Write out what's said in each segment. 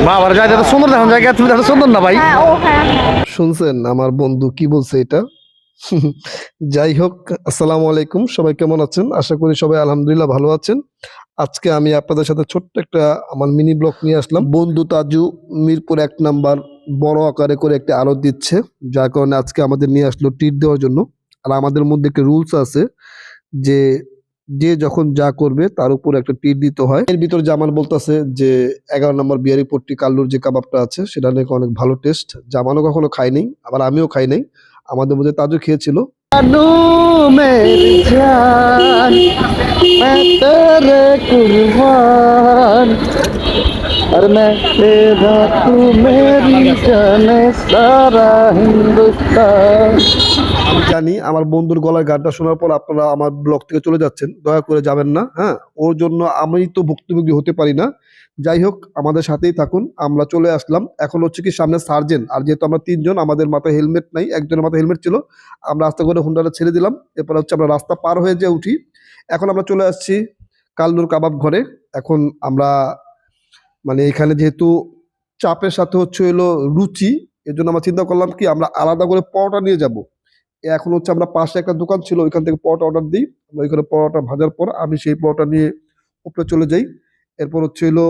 বাবার জায়গা তো সুন্দর, দেখুন জায়গা তুমি দেখো সুন্দর না ভাই? হ্যাঁ ওখানে। শুনছেন আমার বন্ধু কি বলছে এটা? যাই হোক, আসসালামু আলাইকুম, সবাই কেমন আছেন? আশা করি সবাই আলহামদুলিল্লাহ ভালো আছেন। আজকে আমি আপনাদের সাথে ছোট্ট একটা আমার মিনি ব্লগ নিয়ে আসলাম। বন্ধু তাজু মিরপুর 1 নাম্বার বড় আকারে করে একটা আড়ত দিচ্ছে, যার কারণে আজকে আমাদের নিয়ে আসলো ট্রিট দেওয়ার জন্য। আর আমাদের মধ্যে একটা রুলস আছে যে যে যখন যা করবে তার উপর একটা ট্রিট দিতে হয়। এর ভিতর জামান বলতেছে যে 11 নম্বর বিহারি পট্টি কাল্লুর যে কাবাবটা আছে সেটা নাকি অনেক ভালো টেস্ট। জামানও কখনো খাই নাই, আবার আমিও খাই নাই। আমাদের মধ্যে তাজু খেয়েছিল। जानू मेरी जान मैं तेरे कुर्बान और मैं तेरा तू मेरी जाने सारा हिंदुस्तान। আমি জানি আমার বন্ধুর গলার গানটা শোনার পর আপনারা আমার ব্লগ থেকে চলে যাচ্ছেন, দয়া করে যাবেন না। হ্যাঁ, ওর জন্য আমি তো ভুক্তভোগী হতে পারি না। যাই হোক, আমাদের সাথেই থাকুন। আমরা চলে আসলাম। এখন হচ্ছে কি সামনে সার্জেন্ট, আর যেহেতু আমরা 3 জন, আমাদের মাথায় হেলমেট নাই, একজনের মাথায় হেলমেট ছিল। আমরা আস্তে করে হুন্ডাটা ছেড়ে দিলাম। এরপর হচ্ছে আমরা রাস্তা পার হয়ে যে উঠি। এখন আমরা চলে আসছি কাল্লুর কাবাব ঘরে। এখন আমরা মানে এখানে যেহেতু চাপের সাথে হচ্ছে হলো রুচি, এর জন্য আমরা চিন্তা করলাম কি আমরা আলাদা করে পরোটা নিয়ে যাব। এখন হচ্ছে আমরা পাশে একটা দোকান ছিল, ওইখান থেকে পরোটা অর্ডার দিই। আমরা ওইখানে পরোটা ভাজার পর আমি সেই পরোটা নিয়ে উপরে চলে যাই। এরপর হচ্ছে হলো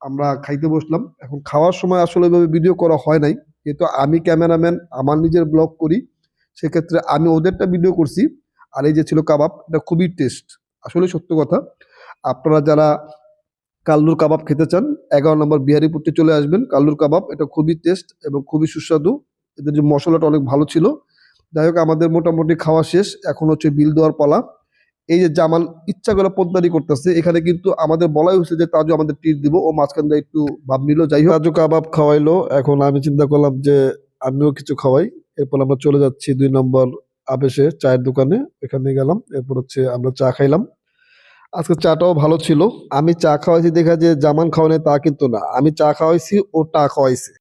আমরা খাইতে বসলাম। এখন খাওয়ার সময় আসলে ওইভাবে ভিডিও করা হয় নাই, যেহেতু আমি ক্যামেরাম্যান, আমার নিজের ব্লগ করি, সেক্ষেত্রে আমি ওদেরটা ভিডিও করছি। আর এই যে ছিল কাবাব, এটা খুবই টেস্ট, আসলে সত্য কথা। আপনারা যারা কাল্লুর কাবাব খেতে চান, 11 নম্বর বিহারিপুরতে চলে আসবেন। কাল্লুর কাবাব এটা খুবই টেস্ট এবং খুবই সুস্বাদু। এদের যে মশলাটা অনেক ভালো ছিল। যাই হোক, আমাদের মোটামুটি খাওয়া শেষ। এখন হচ্ছে বিল দেওয়ার পালা। এই যে জামাল ইচ্ছা করে পোদ্দারি করতেছে, এখানে কিন্তু আমাদের বলাই হয়েছে যে তাজু আমাদের ট্রিট দিব, ও মাঝখান দিয়ে একটু ভাব নিল। যাই হোক, তাজু কাবাব খাওয়াইলো। এখন আমি চিন্তা করলাম যে আমিও কিছু খাওয়াই। এরপর আমরা চলে যাচ্ছি 2 নম্বর আবেশে চায়ের দোকানে, এখানে গেলাম। এরপর হচ্ছে আমরা চা খাইলাম। আজকে চাটাও ভালো ছিল। আমি চা খাওয়াইছি দেখা যে জামান খাওয়ানে তা কিন্তু না, আমি চা খাওয়াইছি ও টা খাওয়াইছে।